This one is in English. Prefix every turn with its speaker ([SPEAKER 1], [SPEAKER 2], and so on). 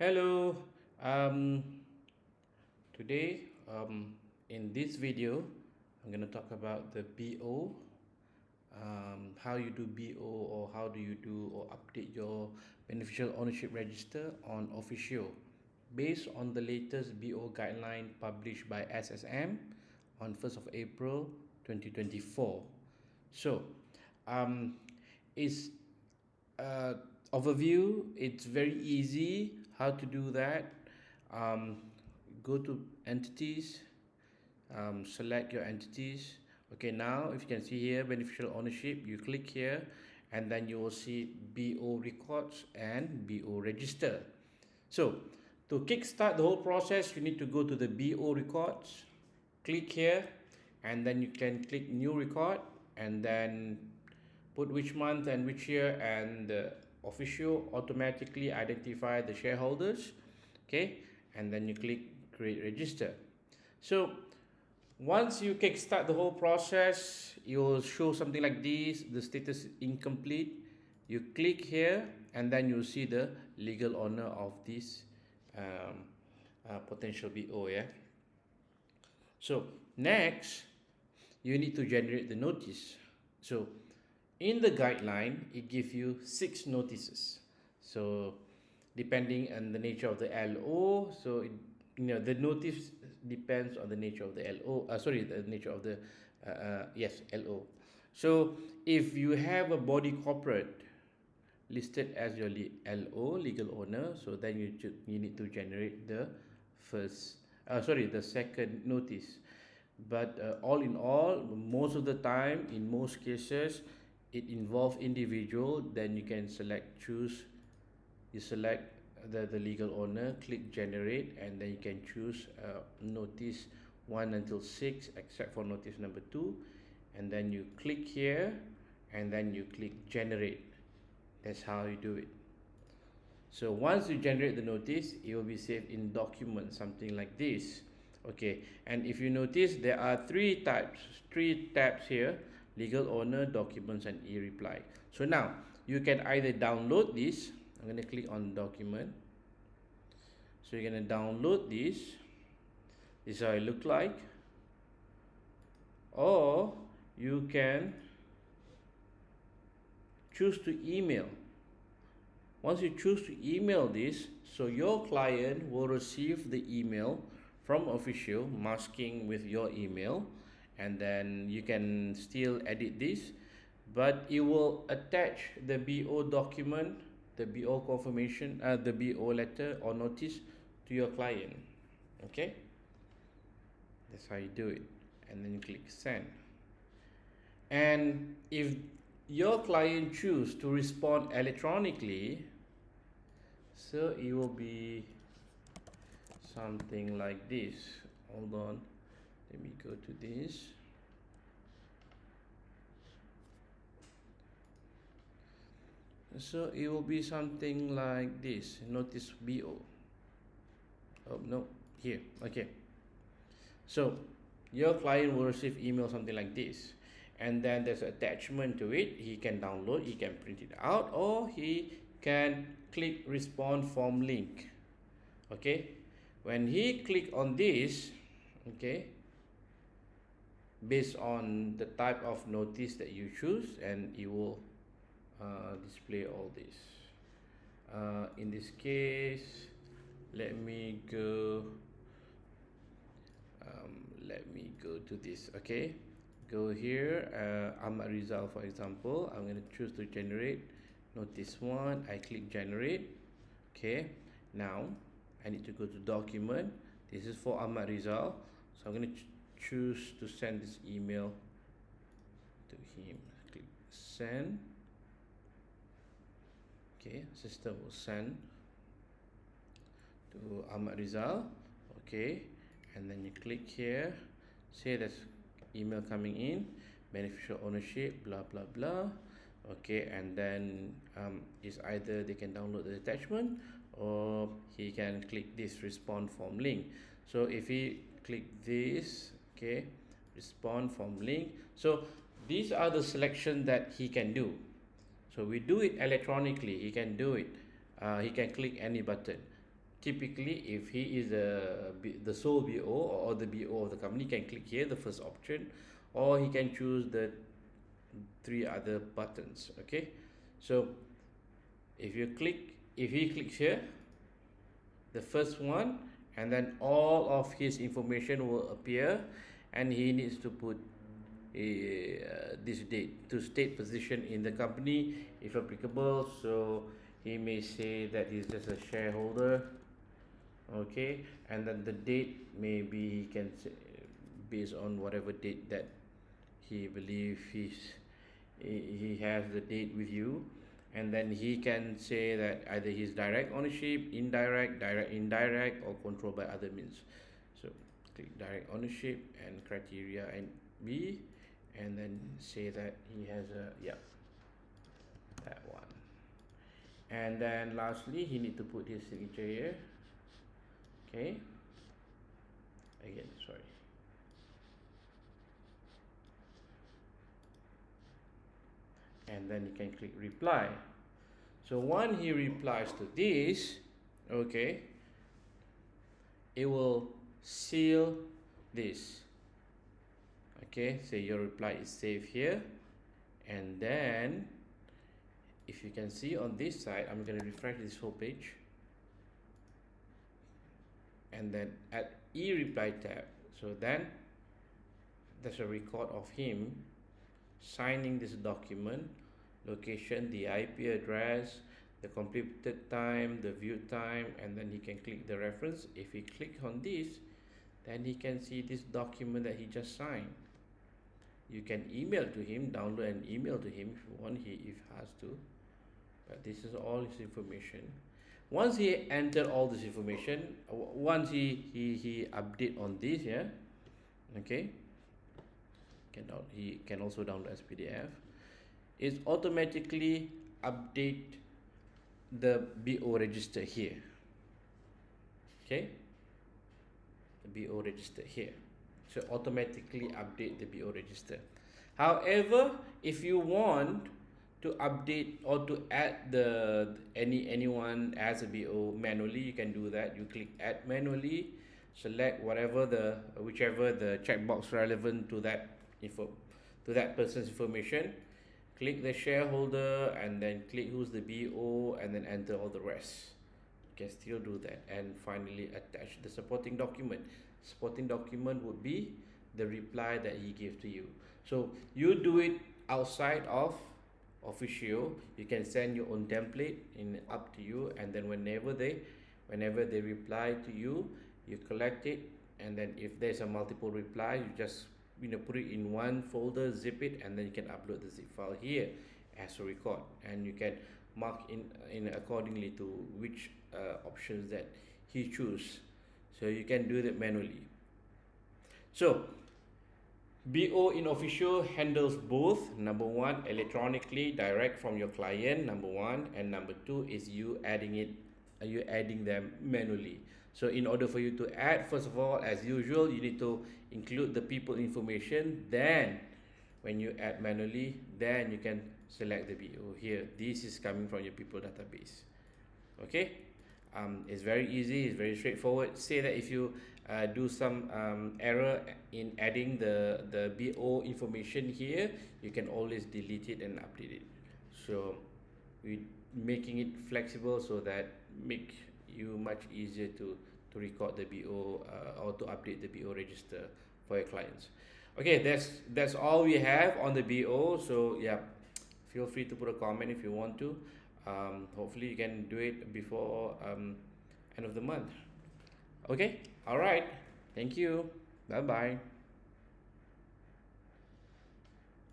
[SPEAKER 1] Hello. Um, Today, in this video, I'm going to talk about the BO, how you do BO, or how do you do or update your beneficial ownership register on Officio, based on the latest BO guideline published by SSM on 1st of April 2024. So, um, it's uh, overview. It's very easy how to do that. um, Go to entities, select your entities. Okay, now if you can see here beneficial ownership, you click here and then you will see BO records and BO register. So to kickstart the whole process, you need to go to the BO records, click here, and then you can click new record and then put which month and which year, and the Officio automatically identify the shareholders. Okay, and then you click create register. So once you kickstart the whole process, you will show something like this: the status incomplete. You click here and then you see the legal owner of this potential BO. Yeah. So next, you need to generate the notice. So in the guideline, it gives you 6 notices. So depending on the nature of the LO, so the notice depends on the nature of the LO. The nature of the yes, LO. So if you have a body corporate listed as your LO, legal owner, so then you need to generate the the second notice. But all in all, most of the time, in most cases, it involves individual. Then you can select the legal owner, click generate, and then you can choose notice 1 until 6, except for notice number 2, and then you click here and then you click generate. That's how you do it. So once you generate the notice, it will be saved in document, something like this. Okay, and if you notice, there are three tabs here: legal owner, documents, and e-reply. So now you can either download this. I'm going to click on document. So you're going to download this. This is how it look like. Or you can choose to email. Once you choose to email this, so your client will receive the email from Officio masking with your email, and then you can still edit this, but it will attach the BO document, the BO confirmation, the BO letter or notice to your client. Okay, that's how you do it, and then you click send. And if your client choose to respond electronically, so it will be something like this. Hold on, let me go to this. So it will be something like this: notice BO. Oh no, here. Okay, so your client will receive email something like this, and then there's an attachment to it. He can download, he can print it out, or he can click respond form link. Okay, when he click on this, okay, based on the type of notice that you choose, and it will display all this. In this case, let me go to this. Okay, go here, Ahmad Rizal, for example. I'm going to choose to generate notice 1. I click generate. Okay, now I need to go to document. This is for Ahmad Rizal, so I'm going to choose to send this email to him. Click send. Okay, system will send to Ahmad Rizal. Okay, and then you click here, say there's email coming in, beneficial ownership, blah blah blah. Okay, and then it's either they can download the attachment or he can click this respond form link. So if he click this, okay, respond form link, so these are the selection that he can do. So we do it electronically. He can do it. He can click any button. typically if he is the sole BO or the BO of the company, can click here the first option, or he can choose the three other buttons. Okay, so if he clicks here the first one, and then all of his information will appear, and he needs to put this date to state position in the company if applicable. So he may say that he's just a shareholder. Okay, and then the date maybe he can say, based on whatever date that he believes he has the date with you, and then he can say that either he's direct ownership, indirect, or controlled by other means. So click direct ownership and criteria and B, and then say that he has a, yeah, that one. And then lastly, he need to put his signature here. Okay, again, sorry. And then you can click reply. So when he replies to this, okay, it will seal this. Okay, so your reply is saved here. And then if you can see on this side, I'm going to refresh this whole page, and then at e-reply tab, so then there's a record of him signing this document, location, the IP address, the completed time, the view time, and then he can click the reference. If he clicks on this, then he can see this document that he just signed. You can email to him, download and email to him if you want, if he has to, but this is all his information. Once he entered all this information, once he update on this, yeah, okay, he can also download as PDF. It's automatically update the BO register here. Okay, the BO register here, so automatically update the BO register. However, if you want to update or to add anyone as a BO manually, you can do that. You click add manually, select whichever the checkbox relevant to that person's information, click the shareholder, and then click who's the BO, and then enter all the rest. You can still do that. And finally attach the supporting document. Supporting document would be the reply that he gave to you. So you do it outside of Officio. You can send your own template, up to you, and then whenever they reply to you, you collect it, and then if there's a multiple reply, you just put it in one folder, zip it, and then you can upload the zip file here as a record, and you can mark in accordingly to which options that he choose. So you can do that manually. So BO in Officio handles both. Number one, electronically direct from your client, number one, and number two is you adding them manually. So in order for you to add, first of all, as usual, you need to include the people information. Then when you add manually, then you can select the BO here. This is coming from your people database. Okay, it's very easy, it's very straightforward. Say that if you do some error in adding the BO information here, you can always delete it and update it. So we're making it flexible so that make you much easier to record the BO or to update the BO register for your clients. Okay, that's all we have on the BO. So yeah, feel free to put a comment if you want to. Hopefully you can do it before end of the month. Okay, all right, thank you, bye bye.